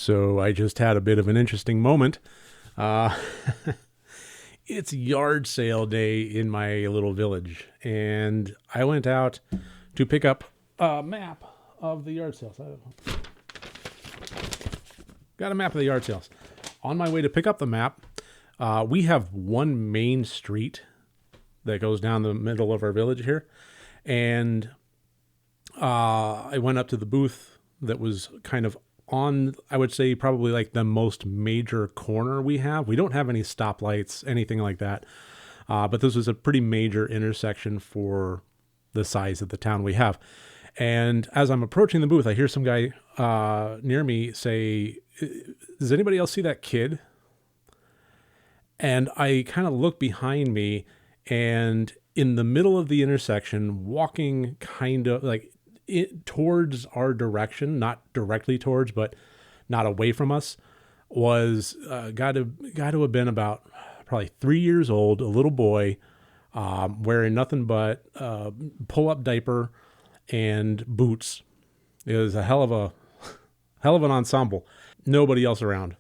So I just had a bit of an interesting moment. Uh, it's yard sale day in my little village, and I went out to pick up a map of the yard sales. Got a map of the yard sales. On my way to pick up the map, we have one main street that goes down the middle of our village here, and I went up to the booth that was kind of on, I would say, probably like the most major corner we have. We don't have any stoplights, anything like that. But this was a pretty major intersection for the size of the town we have. And as I'm approaching the booth, I hear some guy near me say, "Does anybody else see that kid?" And I kind of look behind me, and in the middle of the intersection, walking kind of like towards our direction, not directly towards, but not away from us, was got to have been about probably 3 years old, a little boy, wearing nothing but pull-up diaper and boots. It was a hell of an ensemble. Nobody else around,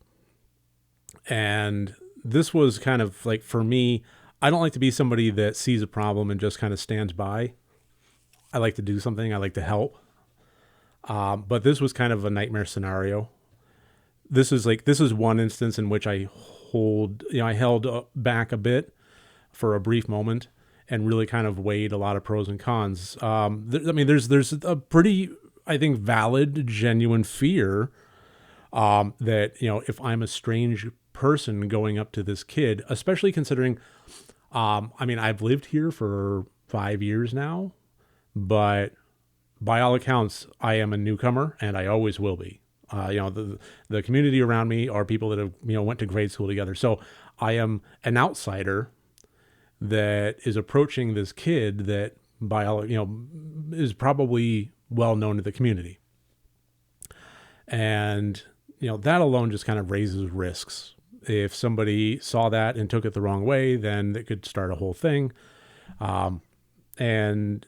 and this was kind of like, for me, I don't like to be somebody that sees a problem and just kind of stands by. I like to do something. I like to help. But this was kind of a nightmare scenario. This is one instance in which I held back a bit for a brief moment and really kind of weighed a lot of pros and cons. There's a pretty, I think, valid, genuine fear that, if I'm a strange person going up to this kid, especially considering, I've lived here for 5 years now, but by all accounts, I am a newcomer, and I always will be. The community around me are people that have, went to grade school together. So I am an outsider that is approaching this kid that by all, is probably well known to the community. And, that alone just kind of raises risks. If somebody saw that and took it the wrong way, then it could start a whole thing. And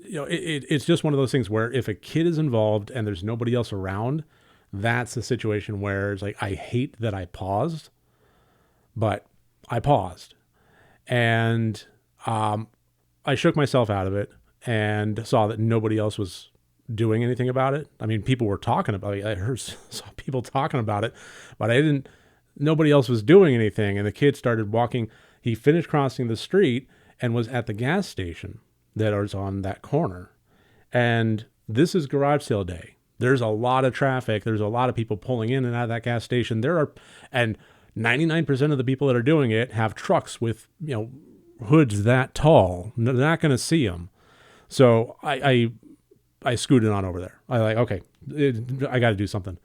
it's just one of those things where if a kid is involved and there's nobody else around, that's a situation where it's like, I hate that I paused, but I paused. And I shook myself out of it and saw that nobody else was doing anything about it. I mean, people were talking about it. Saw people talking about it, but nobody else was doing anything. And the kid started walking. He finished crossing the street and was at the gas station that was on that corner. And this is garage sale day. There's a lot of traffic. There's a lot of people pulling in and out of that gas station. And 99% of the people that are doing it have trucks with, hoods that tall. They're not going to see them. So I scooted on over there. I got to do something.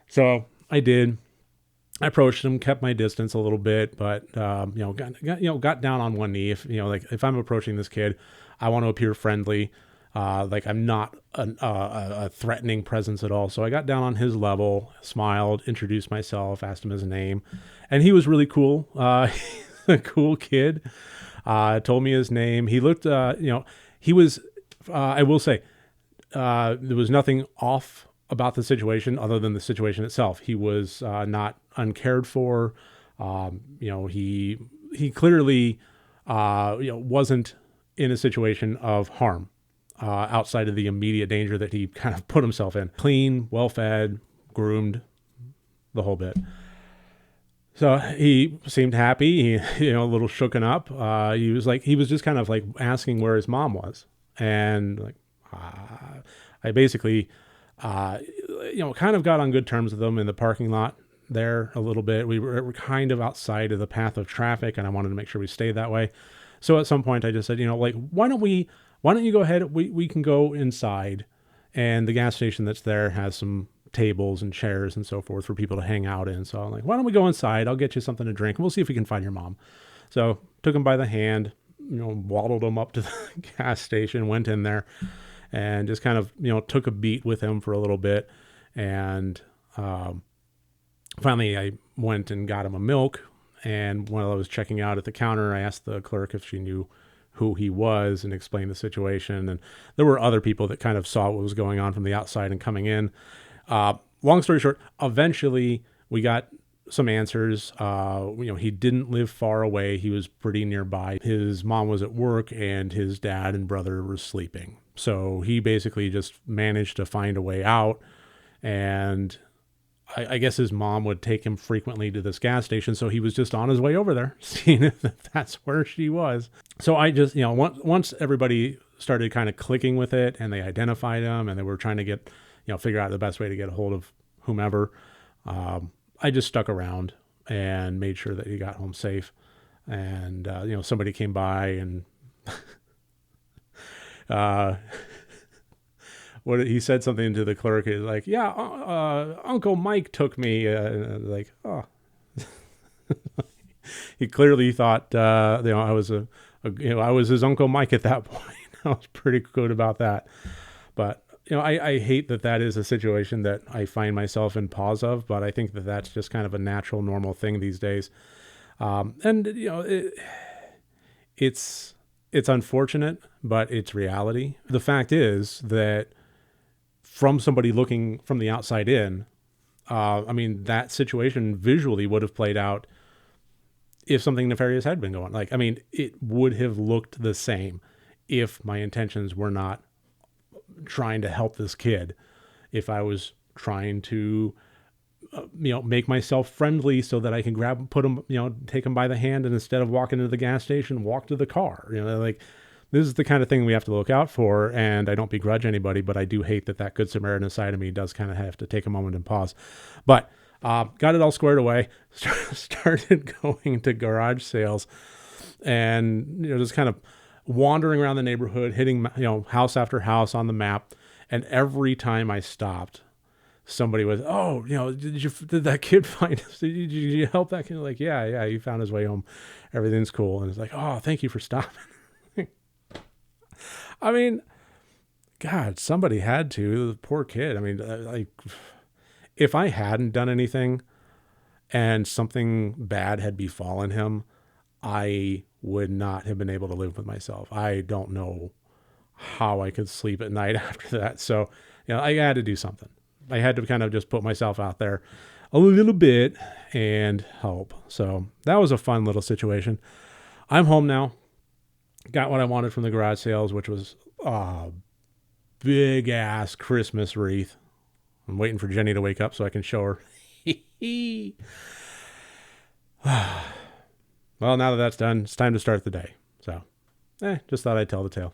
So I did. I approached him, kept my distance a little bit, but got down on one knee. If I'm approaching this kid, I want to appear friendly, I'm not a threatening presence at all. So I got down on his level, smiled, introduced myself, asked him his name, and he was really cool. He's a cool kid. Told me his name. He looked, he was. I will say, there was nothing off about the situation other than the situation itself. He was not uncared for. He clearly wasn't in a situation of harm outside of the immediate danger that he kind of put himself in. Clean, well-fed, groomed, the whole bit. So he seemed happy. He, a little shooken up. He was just kind of like asking where his mom was, and I basically, kind of got on good terms with him in the parking lot there a little bit. We were kind of outside of the path of traffic, and I wanted to make sure we stayed that way. So at some point I just said, why don't you go ahead? We can go inside, and the gas station that's there has some tables and chairs and so forth for people to hang out in. So I'm like, why don't we go inside? I'll get you something to drink, and we'll see if we can find your mom. So took him by the hand, waddled him up to the gas station, went in there, and just kind of, took a beat with him for a little bit. And finally I went and got him a milk. And while I was checking out at the counter, I asked the clerk if she knew who he was and explained the situation. And there were other people that kind of saw what was going on from the outside and coming in. long story short, eventually we got some answers. He didn't live far away. He was pretty nearby. His mom was at work and his dad and brother were sleeping. So he basically just managed to find a way out. And I guess his mom would take him frequently to this gas station. So he was just on his way over there, seeing if that's where she was. So I just, once everybody started kind of clicking with it and they identified him and they were trying to get, figure out the best way to get a hold of whomever, I just stuck around and made sure that he got home safe. And, somebody came by and he said something to the clerk. He's like, yeah, Uncle Mike took me. Like, oh, he clearly thought, I was I was his Uncle Mike at that point. I was pretty good about that. But, I hate that is a situation that I find myself in pause of, but I think that that's just kind of a natural, normal thing these days. It's unfortunate, but it's reality. The fact is that from somebody looking from the outside in, that situation visually would have played out if something nefarious had been going. It would have looked the same if my intentions were not trying to help this kid. If I was trying to, make myself friendly so that I can grab him, put him, take him by the hand, and instead of walking into the gas station, walk to the car. This is the kind of thing we have to look out for, and I don't begrudge anybody, but I do hate that Good Samaritan side of me does kind of have to take a moment and pause. But got it all squared away, started going to garage sales, and just kind of wandering around the neighborhood, hitting house after house on the map, and every time I stopped, somebody was, oh, did that kid find us? Did you help that kid? Like, yeah, he found his way home. Everything's cool. And it's like, oh, thank you for stopping. God, somebody had to. The poor kid. If I hadn't done anything and something bad had befallen him, I would not have been able to live with myself. I don't know how I could sleep at night after that. So, I had to do something. I had to kind of just put myself out there a little bit and help. So that was a fun little situation. I'm home now. Got what I wanted from the garage sales, which was a big ass Christmas wreath. I'm waiting for Jenny to wake up so I can show her. Well, now that that's done, it's time to start the day. So, just thought I'd tell the tale.